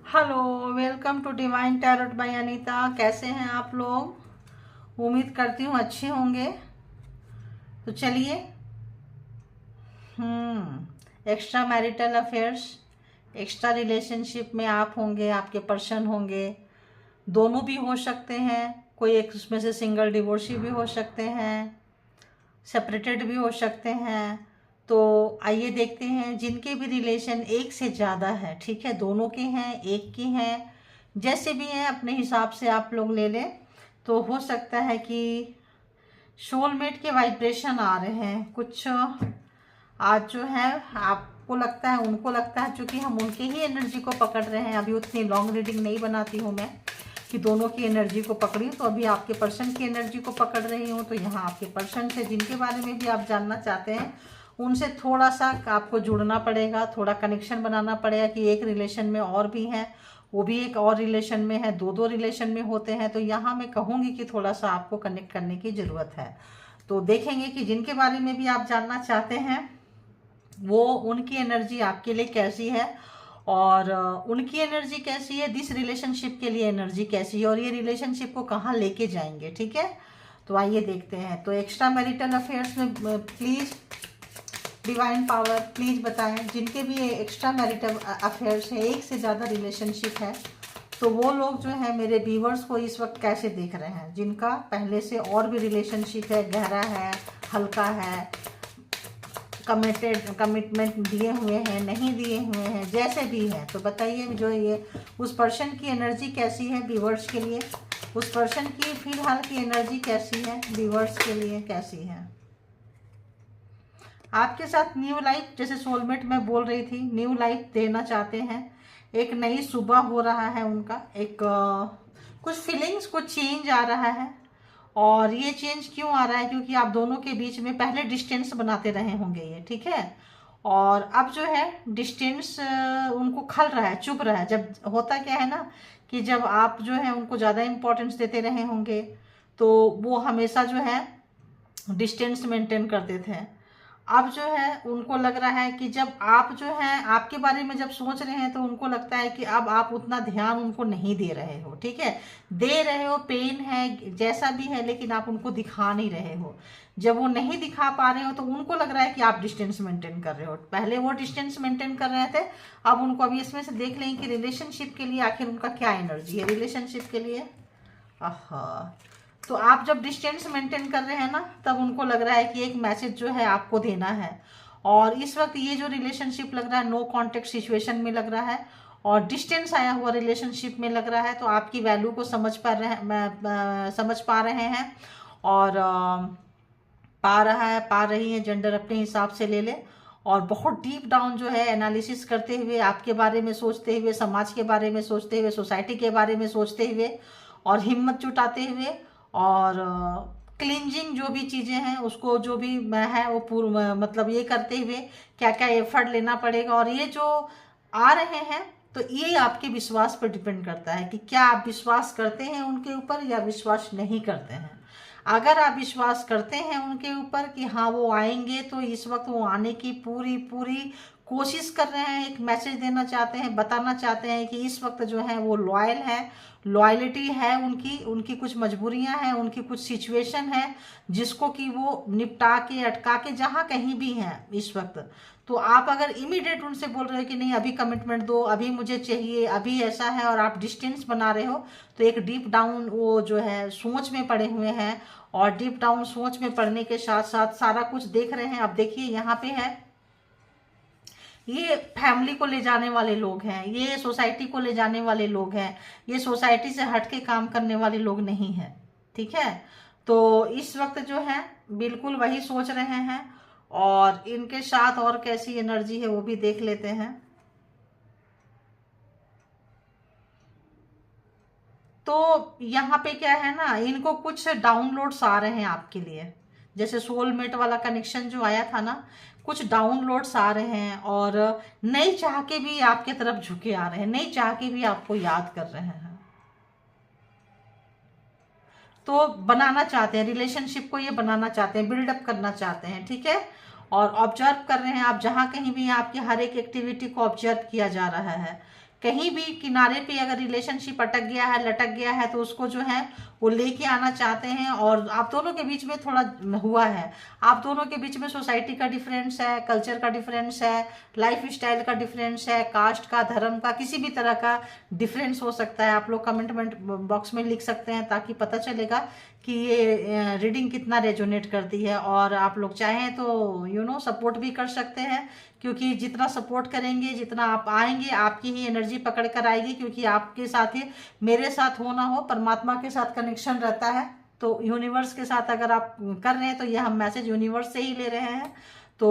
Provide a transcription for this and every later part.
Hello, welcome to divine tarot by Anita. कैसे हैं आप लोग? उम्मीद करती हूँ अच्छे होंगे। तो चलिए, extra marital affairs, extra relationship में आप होंगे, आपके पर्सन होंगे, दोनों भी हो सकते हैं। कोई एक उसमें से सिंगल डिवोर्सी भी हो सकते हैं, सेपरेटेड भी हो सकते हैं। तो आइए देखते हैं, जिनके भी रिलेशन एक से ज़्यादा है, ठीक है, दोनों के हैं, एक के हैं, जैसे भी हैं अपने हिसाब से आप लोग ले लें। तो हो सकता है कि सोलमेट के वाइब्रेशन आ रहे हैं कुछ आज जो है। आपको लगता है, उनको लगता है, चूंकि हम उनके ही एनर्जी को पकड़ रहे हैं। अभी उतनी लॉन्ग रीडिंग नहीं बनाती हूँ मैं कि दोनों की एनर्जी को पकड़ी, तो अभी आपके पर्सन की एनर्जी को पकड़ रही हूँ। तो यहाँ आपके पर्सन से जिनके बारे में भी आप जानना चाहते हैं, उनसे थोड़ा सा आपको जुड़ना पड़ेगा, थोड़ा कनेक्शन बनाना पड़ेगा कि एक रिलेशन में और भी हैं, वो भी एक और रिलेशन में है, दो दो रिलेशन में होते हैं। तो यहाँ मैं कहूँगी कि थोड़ा सा आपको कनेक्ट करने की ज़रूरत है। तो देखेंगे कि जिनके बारे में भी आप जानना चाहते हैं, वो उनकी एनर्जी आपके लिए कैसी है, और उनकी एनर्जी कैसी है, दिस रिलेशनशिप के लिए एनर्जी कैसी है, और ये रिलेशनशिप को कहाँ लेके जाएंगे। ठीक है, तो आइए देखते हैं। तो एक्स्ट्रा मैरिटल अफेयर्स में प्लीज़ डिवाइन पावर प्लीज़ बताएं, जिनके भी एक्स्ट्रा मैरिटल अफेयर्स है, एक से ज़्यादा रिलेशनशिप है, तो वो लोग जो है मेरे व्यूवर्स को इस वक्त कैसे देख रहे हैं। जिनका पहले से और भी रिलेशनशिप है, गहरा है, हल्का है, कमिटमेंट दिए हुए हैं, नहीं दिए हुए हैं, जैसे भी है, तो बताइए जो ये उस पर्सन की एनर्जी कैसी है व्यूवर्स के लिए, उस पर्सन की फिलहाल की एनर्जी कैसी है व्यूवर्स के लिए कैसी है। आपके साथ न्यू लाइफ, जैसे सोलमेट में बोल रही थी, न्यू लाइफ देना चाहते हैं, एक नई सुबह हो रहा है उनका, एक कुछ फीलिंग्स, कुछ चेंज आ रहा है। और ये चेंज क्यों आ रहा है? क्योंकि आप दोनों के बीच में पहले डिस्टेंस बनाते रहे होंगे ये, ठीक है, और अब जो है डिस्टेंस उनको खल रहा है, चुभ रहा है। जब होता क्या है ना, कि जब आप जो है उनको ज़्यादा इम्पोर्टेंस देते रहे होंगे, तो वो हमेशा जो है डिस्टेंस मेंटेन करते थे। अब जो है उनको लग रहा है कि जब आप जो है आपके बारे में जब सोच रहे हैं, तो उनको लगता है कि अब आप उतना ध्यान उनको नहीं दे रहे हो। ठीक है, दे रहे हो, पेन है, जैसा भी है, लेकिन आप उनको दिखा नहीं रहे हो। जब वो नहीं दिखा पा रहे हो, तो उनको लग रहा है कि आप डिस्टेंस मेंटेन कर रहे हो। पहले वो डिस्टेंस मेंटेन कर रहे थे, अब उनको, अभी इसमें से देख लें कि रिलेशनशिप के लिए आखिर उनका क्या एनर्जी है। रिलेशनशिप के लिए तो आप जब डिस्टेंस मेंटेन कर रहे हैं ना, तब उनको लग रहा है कि एक मैसेज जो है आपको देना है। और इस वक्त ये जो रिलेशनशिप लग रहा है, नो कांटेक्ट सिचुएशन में लग रहा है, और डिस्टेंस आया हुआ रिलेशनशिप में लग रहा है। तो आपकी वैल्यू को समझ पा रहे हैं, और पा रही है, जेंडर अपने हिसाब से ले ले। और बहुत डीप डाउन जो है एनालिसिस करते हुए, आपके बारे में सोचते हुए, समाज के बारे में सोचते हुए, सोसाइटी के बारे में सोचते हुए, और हिम्मत जुटाते हुए, और क्लिंजिंग जो भी चीज़ें हैं उसको, जो भी है वो पूर्व, मतलब ये करते हुए क्या क्या एफर्ट लेना पड़ेगा। और ये जो आ रहे हैं, तो ये आपके विश्वास पर डिपेंड करता है कि क्या आप विश्वास करते हैं उनके ऊपर या विश्वास नहीं करते हैं। अगर आप विश्वास करते हैं उनके ऊपर कि हाँ वो आएंगे, तो इस वक्त वो आने की पूरी पूरी कोशिश कर रहे हैं, एक मैसेज देना चाहते हैं, बताना चाहते हैं कि इस वक्त जो है वो लॉयल है, लॉयलिटी है उनकी, उनकी कुछ मजबूरियां हैं, उनकी कुछ सिचुएशन है, जिसको कि वो निपटा के, अटका के, जहाँ कहीं भी हैं इस वक्त। तो आप अगर इमीडिएट उनसे बोल रहे हो कि नहीं अभी कमिटमेंट दो, अभी मुझे चाहिए, अभी ऐसा है, और आप डिस्टेंस बना रहे हो, तो एक डीप डाउन वो जो है सोच में पड़े हुए हैं। और डीप डाउन सोच में पड़ने के साथ साथ सारा कुछ देख रहे हैं। अब देखिए यहाँ पे है, ये फैमिली को ले जाने वाले लोग हैं, ये सोसाइटी को ले जाने वाले लोग हैं, ये सोसाइटी से हट के काम करने वाले लोग नहीं हैं। ठीक है, तो इस वक्त जो है बिल्कुल वही सोच रहे हैं। और इनके साथ और कैसी एनर्जी है वो भी देख लेते हैं। तो यहाँ पे क्या है ना, इनको कुछ डाउनलोड्स आ रहे हैं आपके लिए, जैसे सोलमेट वाला कनेक्शन जो आया था ना, कुछ डाउनलोड्स आ रहे हैं, और नई चाह के भी आपके तरफ झुके आ रहे हैं, नई चाह के भी आपको याद कर रहे हैं। तो बनाना चाहते हैं रिलेशनशिप को, ये बनाना चाहते हैं, बिल्डअप करना चाहते हैं। ठीक है, और ऑब्जर्व कर रहे हैं आप, जहाँ कहीं भी आपकी हर एक एक्टिविटी को ऑब्जर्व किया जा रहा है कहीं भी किनारे पे अगर रिलेशनशिप अटक गया है, लटक गया है, तो उसको जो है वो लेके आना चाहते हैं। और आप दोनों के बीच में थोड़ा हुआ है, आप दोनों के बीच में सोसाइटी का डिफरेंस है, कल्चर का डिफरेंस है, लाइफ स्टाइल का डिफरेंस है, कास्ट का, धर्म का, किसी भी तरह का डिफरेंस हो सकता है। आप लोग कमेंट बॉक्स में लिख सकते हैं ताकि पता चलेगा कि ये रीडिंग कितना रेजोनेट करती है। और आप लोग चाहें तो सपोर्ट भी कर सकते हैं, क्योंकि जितना सपोर्ट करेंगे, जितना आप आएंगे, आपकी ही एनर्जी पकड़ कर आएगी, क्योंकि आपके साथ ही मेरे साथ हो ना हो, परमात्मा के साथ कनेक्शन रहता है। तो यूनिवर्स के साथ अगर आप कर रहे हैं तो ये हम मैसेज यूनिवर्स से ही ले रहे हैं। तो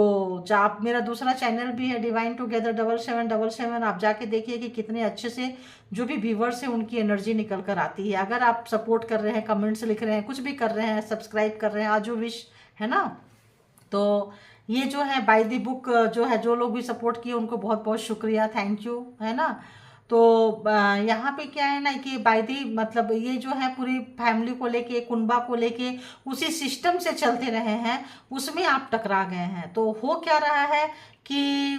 जो आप, मेरा दूसरा चैनल भी है डिवाइन टुगेदर 7777, आप जाके देखिए कि कितने अच्छे से जो भी व्यूवर्स हैं उनकी एनर्जी निकल कर आती है। अगर आप सपोर्ट कर रहे हैं, कमेंट्स लिख रहे हैं, कुछ भी कर रहे हैं, सब्सक्राइब कर रहे हैं, आजू विश है ना, तो ये जो है बाय द बुक जो है, जो लोग भी सपोर्ट किए उनको बहुत बहुत शुक्रिया, थैंक यू, है ना। तो यहाँ पे क्या है ना कि बाय दी मतलब ये जो है पूरी फैमिली को लेके, कुनबा को लेके उसी सिस्टम से चलते रहे हैं, उसमें आप टकरा गए हैं। तो हो क्या रहा है कि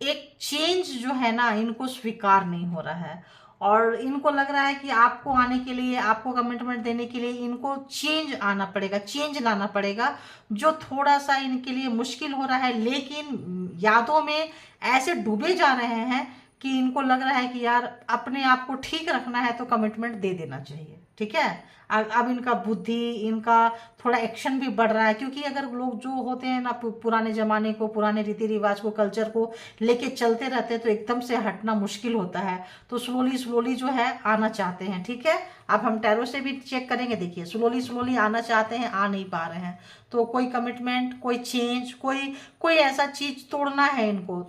एक चेंज जो है ना, इनको स्वीकार नहीं हो रहा है, और इनको लग रहा है कि आपको आने के लिए, आपको कमिटमेंट देने के लिए इनको चेंज आना पड़ेगा, चेंज लाना पड़ेगा, जो थोड़ा सा इनके लिए मुश्किल हो रहा है। लेकिन यादों में ऐसे डूबे जा रहे हैं कि इनको लग रहा है कि यार अपने आप को ठीक रखना है तो कमिटमेंट दे देना चाहिए, ठीक है। अब इनका बुद्धि, इनका थोड़ा एक्शन भी बढ़ रहा है, क्योंकि अगर लोग जो होते हैं ना पुराने जमाने को, पुराने रीति रिवाज को, कल्चर को लेके चलते रहते हैं तो एकदम से हटना मुश्किल होता है। तो स्लोली स्लोली जो है आना चाहते हैं, ठीक है। अब हम टैरो से भी चेक करेंगे, देखिए स्लोली स्लोली आना चाहते हैं, आ नहीं पा रहे हैं। तो कोई कमिटमेंट, कोई चेंज, कोई ऐसा चीज तोड़ना है इनको,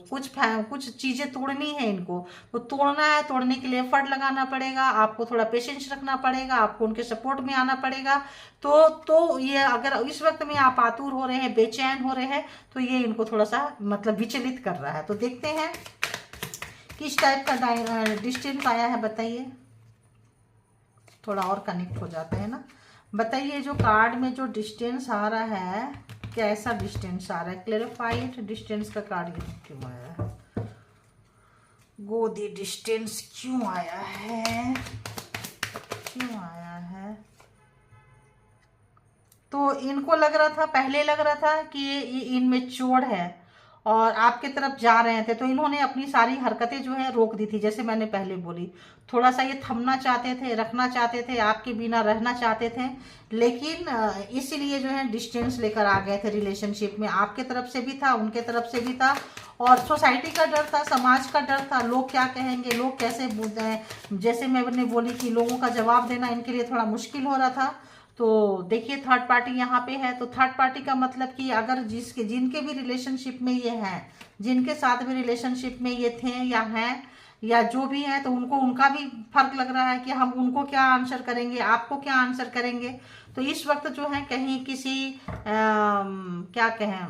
कुछ चीजें तोड़नी है इनको। तो तोड़ना है, तोड़ने के लिए एफर्ट लगाना पड़ेगा, आपको थोड़ा पेशेंस रखना पड़ेगा, आपको उनके सपोर्ट में आना पड़ेगा। तो ये अगर इस वक्त में आप आतुर हो रहे हैं, बेचैन हो रहे हैं, तो ये इनको थोड़ा सा मतलब विचलित कर रहा है। तो देखते हैं किस टाइप का डिस्टेंस आया है, बताइए। थोड़ा और कनेक्ट हो जाते हैं ना। बताइए जो कार्ड में जो डिस्टेंस आ रहा है, कैसा डिस्टेंस आ रहा है? क्लेरिफाइड डिस्टेंस का कार्ड क्यों आया है? गो दी डिस्टेंस क्यों आया है, क्यों आया है? तो इनको लग रहा था, पहले लग रहा था कि ये इनमेच्योर है और आपके तरफ जा रहे थे, तो इन्होंने अपनी सारी हरकतें जो है रोक दी थी। जैसे मैंने पहले बोली, थोड़ा सा ये थमना चाहते थे, रखना चाहते थे, आपके बिना रहना चाहते थे, लेकिन इसीलिए जो है डिस्टेंस लेकर आ गए थे रिलेशनशिप में। आपके तरफ से भी था, उनके तरफ से भी था, और सोसाइटी का डर था, समाज का डर था, लोग क्या कहेंगे, लोग कैसे बोलते हैं। जैसे मैंने बोली कि लोगों का जवाब देना इनके लिए थोड़ा मुश्किल हो रहा था। तो देखिए थर्ड पार्टी यहाँ पे है, तो थर्ड पार्टी का मतलब कि अगर जिनके भी रिलेशनशिप में ये हैं, जिनके साथ भी रिलेशनशिप में ये थे या हैं या जो भी है, तो उनको उनका भी फर्क लग रहा है कि हम उनको क्या आंसर करेंगे, आपको क्या आंसर करेंगे। तो इस वक्त जो है कहीं किसी क्या कहें,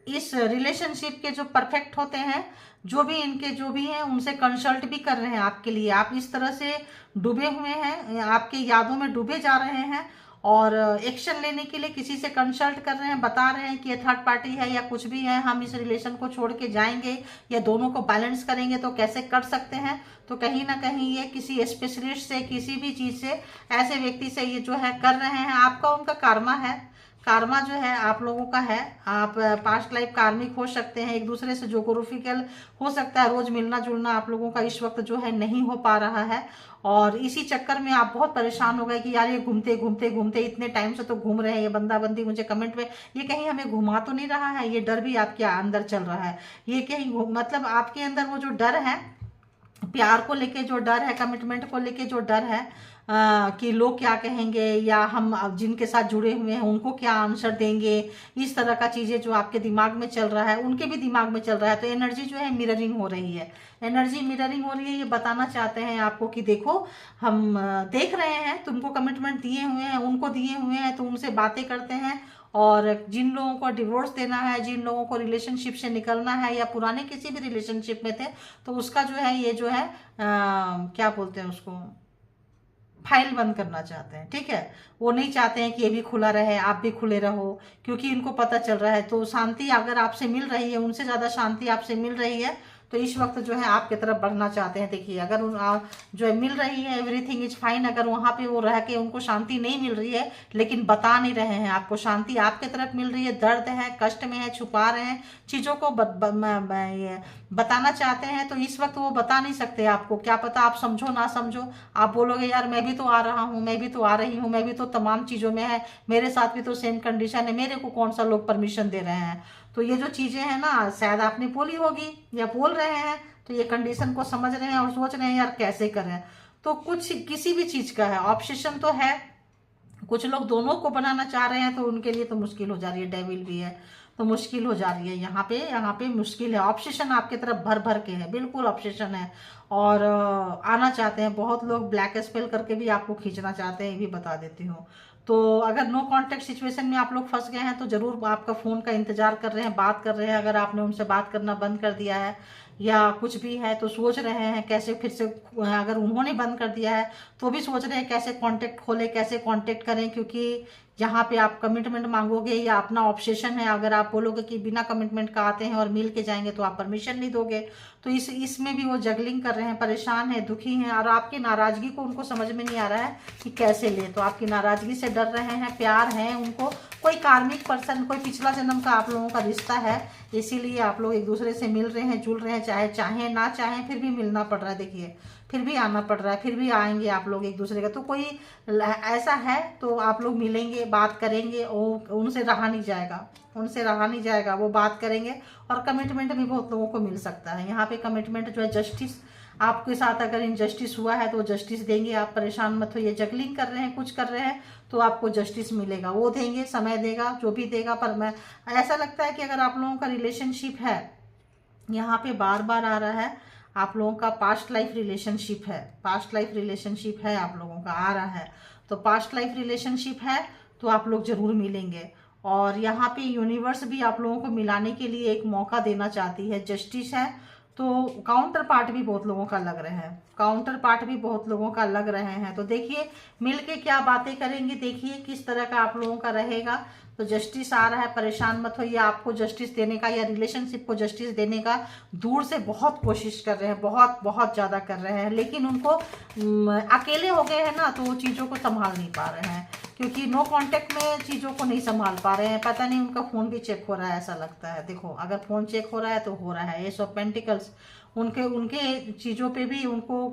इस रिलेशनशिप के जो परफेक्ट होते हैं, जो भी इनके जो भी हैं, उनसे कंसल्ट भी कर रहे हैं आपके लिए। आप इस तरह से डूबे हुए हैं, आपके यादों में डूबे जा रहे हैं, और एक्शन लेने के लिए किसी से कंसल्ट कर रहे हैं, बता रहे हैं कि ये थर्ड पार्टी है या कुछ भी है, हम इस रिलेशन को छोड़ के जाएंगे या दोनों को बैलेंस करेंगे तो कैसे कर सकते हैं। तो कहीं ना कहीं ये किसी स्पेशलिस्ट से, किसी भी चीज़ से, ऐसे व्यक्ति से ये जो है कर रहे हैं। आपका उनका कर्मा है, कार्मा जो है आप लोगों का है, आप पास्ट लाइफ कार्मिक हो सकते हैं, एक दूसरे से जोग्राफिकल हो सकता है, रोज मिलना जुलना आप लोगों का इस वक्त जो है नहीं हो पा रहा है, और इसी चक्कर में आप बहुत परेशान हो गए कि यार ये घूमते घूमते घूमते इतने टाइम से तो घूम रहे हैं, ये बंदा बंदी मुझे कमेंट में ये कहीं हमें घुमा तो नहीं रहा है। ये डर भी आपके अंदर चल रहा है, ये कहीं मतलब आपके अंदर वो जो डर है, प्यार को लेके जो डर है, कमिटमेंट को लेके जो डर है, कि लोग क्या कहेंगे, या हम जिनके साथ जुड़े हुए हैं उनको क्या आंसर देंगे, इस तरह का चीज़ें जो आपके दिमाग में चल रहा है, उनके भी दिमाग में चल रहा है। तो एनर्जी जो है मिररिंग हो रही है, एनर्जी मिररिंग हो रही है। ये बताना चाहते हैं आपको कि देखो हम देख रहे हैं, तुमको कमिटमेंट दिए हुए हैं, उनको दिए हुए हैं, तो उनसे बातें करते हैं। और जिन लोगों को डिवोर्स देना है, जिन लोगों को रिलेशनशिप से निकलना है, या पुराने किसी भी रिलेशनशिप में थे, तो उसका जो है ये जो है क्या बोलते हैं उसको, फाइल बंद करना चाहते हैं, ठीक है। वो नहीं चाहते हैं कि ये भी खुला रहे, आप भी खुले रहो, क्योंकि इनको पता चल रहा है। तो शांति अगर आपसे मिल रही है, उनसे ज़्यादा शांति आपसे मिल रही है, तो इस वक्त जो है आपकी तरफ बढ़ना चाहते हैं। देखिए अगर जो है मिल रही है एवरीथिंग इज फाइन, अगर वहाँ पे वो रह के उनको शांति नहीं मिल रही है लेकिन बता नहीं रहे हैं आपको, शांति आपके तरफ मिल रही है, दर्द है, कष्ट में है, छुपा रहे हैं चीज़ों को, बताना चाहते हैं, तो इस वक्त वो बता नहीं सकते आपको। क्या पता आप समझो ना समझो, आप बोलोगे यार मैं भी तो आ रहा हूँ, मैं भी तो आ रही हूँ, मैं भी तो तमाम चीज़ों में है, मेरे साथ भी तो सेम कंडीशन है, मेरे को कौन सा लोग परमिशन दे रहे हैं। तो ये जो चीज़ें हैं ना शायद आपने बोली होगी या बोल रहे हैं, तो ये कंडीशन को समझ रहे हैं और सोच रहे हैं यार कैसे करें। तो कुछ किसी भी चीज़ का है ऑब्सेशन तो है, कुछ लोग दोनों को बनाना चाह रहे हैं तो उनके लिए तो मुश्किल हो जा रही है, डेविल भी है तो मुश्किल हो जा रही है। यहाँ पे मुश्किल है, ऑब्सेशन आपके तरफ भर भर के है, बिल्कुल ऑब्सेशन है। और आना चाहते हैं बहुत लोग, ब्लैक स्पेल करके भी आपको खींचना चाहते हैं, ये भी बता देती हूँ। तो अगर नो कांटेक्ट सिचुएशन में आप लोग फंस गए हैं तो जरूर आपका फ़ोन का इंतजार कर रहे हैं, बात कर रहे हैं। अगर आपने उनसे बात करना बंद कर दिया है या कुछ भी है तो सोच रहे हैं कैसे फिर से, अगर उन्होंने बंद कर दिया है तो भी सोच रहे हैं कैसे कांटेक्ट खोले, कैसे कांटेक्ट करें, क्योंकि यहाँ पे आप कमिटमेंट मांगोगे या अपना ऑब्सेशन है। अगर आप बोलोगे कि बिना कमिटमेंट का आते हैं और मिल के जाएंगे तो आप परमिशन नहीं दोगे। तो इसमें भी वो जगलिंग कर रहे हैं, परेशान है, दुखी हैं, और आपकी नाराज़गी को उनको समझ में नहीं आ रहा है कि कैसे ले। तो आपकी नाराज़गी से डर रहे हैं, प्यार है उनको, कोई कार्मिक पर्सन, कोई पिछला जन्म का आप लोगों का रिश्ता है, इसीलिए आप लोग एक दूसरे से मिल रहे हैं, जुल रहे हैं, चाहे चाहें ना चाहें फिर भी मिलना पड़ रहा है। देखिए फिर भी आना पड़ रहा है, फिर भी आएंगे आप लोग एक दूसरे का। तो कोई ऐसा है तो आप लोग मिलेंगे, बात करेंगे, उनसे रहा नहीं जाएगा, उनसे रहा नहीं जाएगा, वो बात करेंगे। और कमिटमेंट भी बहुत लोगों को मिल सकता है यहाँ पे। कमिटमेंट जो है जस्टिस, आपके साथ अगर इनजस्टिस हुआ है तो जस्टिस देंगे, आप परेशान मत होइए। जगलिंग कर रहे हैं, कुछ कर रहे हैं तो आपको जस्टिस मिलेगा, वो देंगे, समय देगा, जो भी देगा। पर मैं ऐसा लगता है कि अगर आप लोगों का रिलेशनशिप है, यहाँ पे बार बार आ रहा है आप लोगों का पास्ट लाइफ रिलेशनशिप है, पास्ट लाइफ रिलेशनशिप है आप लोगों का आ रहा है। तो पास्ट लाइफ रिलेशनशिप है तो आप लोग जरूर मिलेंगे। और यहाँ पे यूनिवर्स भी आप लोगों को मिलाने के लिए एक मौका देना चाहती है, जस्टिस है। तो काउंटर पार्ट भी बहुत लोगों का लग रहे हैं, काउंटर पार्ट भी बहुत लोगों का लग रहे हैं। तो देखिए मिलके क्या बातें करेंगे, देखिए किस तरह का आप लोगों का रहेगा। तो जस्टिस आ रहा है, परेशान मत होइए, आपको जस्टिस देने का या रिलेशनशिप को जस्टिस देने का दूर से बहुत कोशिश कर रहे हैं, बहुत बहुत ज़्यादा कर रहे हैं। लेकिन उनको अकेले हो गए हैं ना तो वो चीज़ों को संभाल नहीं पा रहे हैं, क्योंकि नो कांटेक्ट में चीज़ों को नहीं संभाल पा रहे हैं। पता नहीं उनका फ़ोन भी चेक हो रहा है, ऐसा लगता है। देखो अगर फ़ोन चेक हो रहा है तो हो रहा है। एस ऑफ पेंटिकल्स, उनके चीज़ों पे भी उनको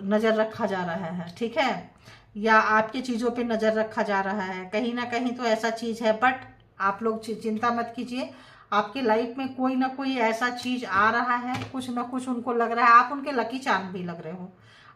नज़र रखा जा रहा है, ठीक है, या आपकी चीज़ों पे नज़र रखा जा रहा है, कहीं ना कहीं तो ऐसा चीज़ है। बट आप लोग चिंता मत कीजिए, आपकी लाइफ में कोई ना कोई ऐसा चीज़ आ रहा है, कुछ ना कुछ उनको लग रहा है। आप उनके लकी चार्म भी लग रहे हो,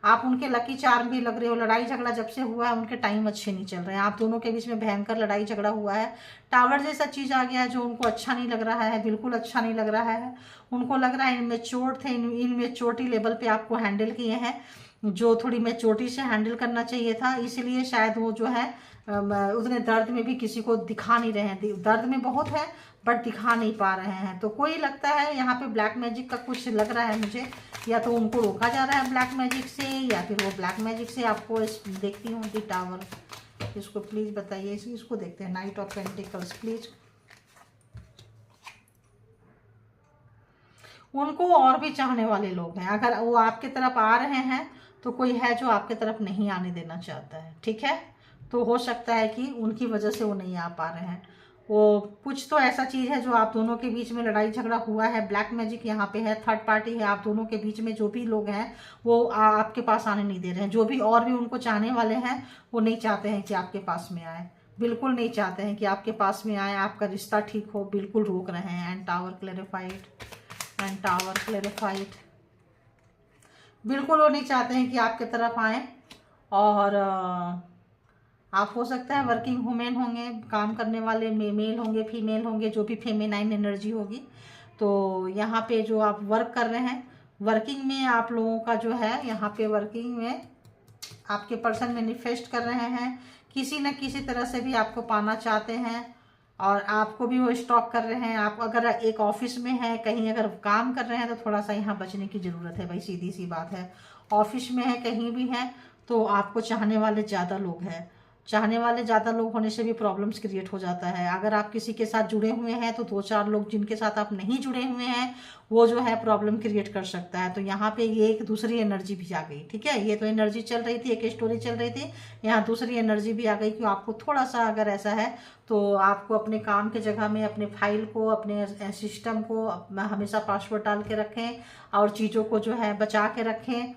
आप उनके लकी चार्म भी लग रहे हो। लड़ाई झगड़ा जब से हुआ है उनके टाइम अच्छे नहीं चल रहे हैं, आप दोनों के बीच में भयंकर लड़ाई झगड़ा हुआ है। टावर जैसा चीज़ आ गया है जो उनको अच्छा नहीं लग रहा है, बिल्कुल अच्छा नहीं लग रहा है। उनको लग रहा है इनमेच्योर थे, इनमेच्योरिटी लेवल पे आपको हैंडल किए हैं, जो थोड़ी मैच्योरिटी से हैंडल करना चाहिए था। इसलिए शायद वो जो है उतने दर्द में भी किसी को दिखा नहीं रहे हैं, दर्द में बहुत है बट दिखा नहीं पा रहे हैं। तो कोई लगता है यहाँ पे ब्लैक मैजिक का कुछ लग रहा है मुझे, या तो उनको रोका जा रहा है ब्लैक मैजिक से, या फिर वो ब्लैक मैजिक से आपको देखती हूँ। दी टावर, इसको प्लीज़ बताइए, इसको देखते हैं। Night of pentacles please. उनको और भी चाहने वाले लोग हैं, अगर वो आपके तरफ आ रहे हैं तो कोई है जो आपके तरफ नहीं आने देना चाहता है, ठीक है। तो हो सकता है कि उनकी वजह से वो नहीं आ पा रहे हैं। वो कुछ तो ऐसा चीज़ है जो आप दोनों के बीच में लड़ाई झगड़ा हुआ है, ब्लैक मैजिक यहाँ पे है, थर्ड पार्टी है आप दोनों के बीच में। जो भी लोग हैं वो आपके पास आने नहीं दे रहे हैं, जो भी और भी उनको चाहने वाले हैं वो नहीं चाहते हैं कि आपके पास में आए, बिल्कुल नहीं चाहते हैं कि आपके पास में आए, आपका रिश्ता ठीक हो, बिल्कुल रोक रहे हैं। And tower clarified, and tower clarified, बिल्कुल वो नहीं चाहते हैं कि आपके तरफ आए। और आप हो सकता है वर्किंग वुमेन होंगे, काम करने वाले मेल होंगे, फीमेल होंगे, जो भी फेमिनाइन एनर्जी होगी। तो यहाँ पे जो आप वर्क कर रहे हैं, वर्किंग में आप लोगों का जो है यहाँ पे वर्किंग में आपके पर्सन मैनिफेस्ट कर रहे हैं, किसी न किसी तरह से भी आपको पाना चाहते हैं और आपको भी वो स्टॉक कर रहे हैं। आप अगर एक ऑफिस में है, कहीं अगर काम कर रहे हैं तो थोड़ा सा यहाँ बचने की ज़रूरत है भाई, सीधी सी बात है। ऑफिस में है, कहीं भी है तो आपको चाहने वाले ज़्यादा लोग हैं। चाहने वाले ज़्यादा लोग होने से भी प्रॉब्लम्स क्रिएट हो जाता है। अगर आप किसी के साथ जुड़े हुए हैं तो 2-4 लोग जिनके साथ आप नहीं जुड़े हुए हैं वो जो है प्रॉब्लम क्रिएट कर सकता है। तो यहाँ पे ये एक दूसरी एनर्जी भी आ गई, ठीक है। ये तो एनर्जी चल रही थी, एक स्टोरी चल रही थी, यहाँ दूसरी एनर्जी भी आ गई कि आपको थोड़ा सा अगर ऐसा है तो आपको अपने काम के जगह में अपने फाइल को, अपने सिस्टम को हमेशा पासवर्ड डाल के रखें और चीज़ों को जो है बचा के रखें।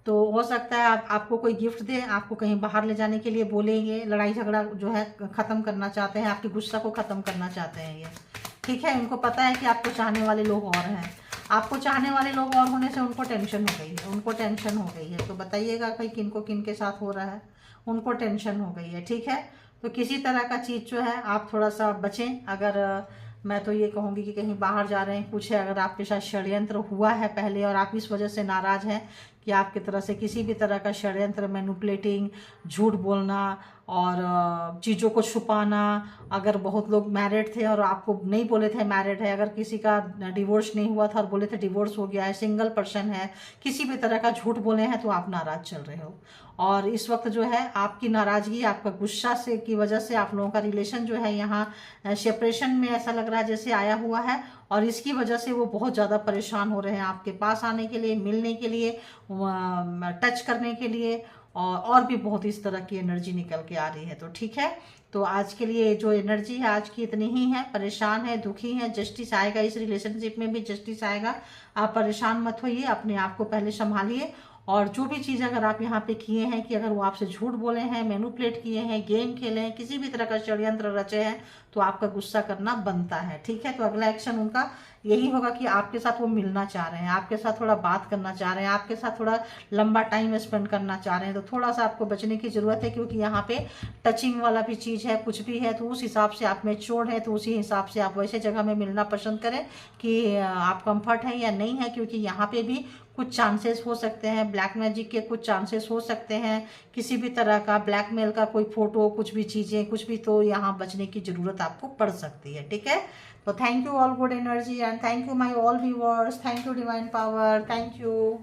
तो हो सकता है आपको कोई गिफ्ट दे, आपको कहीं बाहर ले जाने के लिए बोलेंगे, लड़ाई झगड़ा जो है ख़त्म करना चाहते हैं, आपके गुस्सा को ख़त्म करना चाहते हैं ये, ठीक है। उनको पता है कि आपको चाहने वाले लोग और हैं, आपको चाहने वाले लोग और होने से उनको टेंशन हो गई है, उनको टेंशन हो गई है। तो बताइएगा भाई किन के साथ हो रहा है, उनको टेंशन हो गई है, ठीक है। तो किसी तरह का चीज़ जो है आप थोड़ा सा बचें। अगर मैं तो ये कहूँगी कि कहीं बाहर जा रहे हैं, कुछ है, अगर आपके साथ षड्यंत्र हुआ है पहले और आप इस वजह से नाराज़ हैं कि आपकी तरह से किसी भी तरह का षड्यंत्र, मैनिपुलेटिंग, झूठ बोलना और चीज़ों को छुपाना, अगर बहुत लोग मैरिड थे और आपको नहीं बोले थे मैरिड है, अगर किसी का डिवोर्स नहीं हुआ था और बोले थे डिवोर्स हो गया है, सिंगल पर्सन है, किसी भी तरह का झूठ बोले हैं तो आप नाराज़ चल रहे हो। और इस वक्त जो है आपकी नाराज़गी, आपका गुस्सा से की वजह से आप लोगों का रिलेशन जो है यहाँ सेपरेशन में ऐसा लग रहा है जैसे आया हुआ है। और इसकी वजह से वो बहुत ज़्यादा परेशान हो रहे हैं आपके पास आने के लिए, मिलने के लिए, टच करने के लिए, और भी बहुत इस तरह की एनर्जी निकल के आ रही है। तो ठीक है, तो आज के लिए जो एनर्जी है आज की इतनी ही है। परेशान है, दुखी है, जस्टिस आएगा, इस रिलेशनशिप में भी जस्टिस आएगा। आप परेशान मत होइए, अपने आप को पहले संभालिए। और जो भी चीज़ अगर आप यहाँ पे किए हैं कि अगर वो आपसे झूठ बोले हैं, मैनिपुलेट किए हैं, गेम खेले हैं, किसी भी तरह का षड्यंत्र रचे हैं, तो आपका गुस्सा करना बनता है, ठीक है। तो अगला एक्शन उनका यही होगा कि आपके साथ वो मिलना चाह रहे हैं, आपके साथ थोड़ा बात करना चाह रहे हैं, आपके साथ थोड़ा लंबा टाइम स्पेंड करना चाह रहे हैं। तो थोड़ा सा आपको बचने की ज़रूरत है, क्योंकि यहाँ पे टचिंग वाला भी चीज़ है, कुछ भी है। तो उस हिसाब से आप मैच्योर हैं, तो उसी हिसाब से आप वैसे जगह में मिलना पसंद करें कि आप कंफर्ट हैं या नहीं है, क्योंकि यहाँ पे भी कुछ चांसेस हो सकते हैं, ब्लैक मैजिक के कुछ चांसेस हो सकते हैं, किसी भी तरह का ब्लैकमेल का कोई फोटो, कुछ भी चीज़ें, कुछ भी। तो यहाँ बचने की ज़रूरत आपको पड़ सकती है, ठीक है। तो thank you all good energy and thank you my all viewers, thank you divine power, thank you.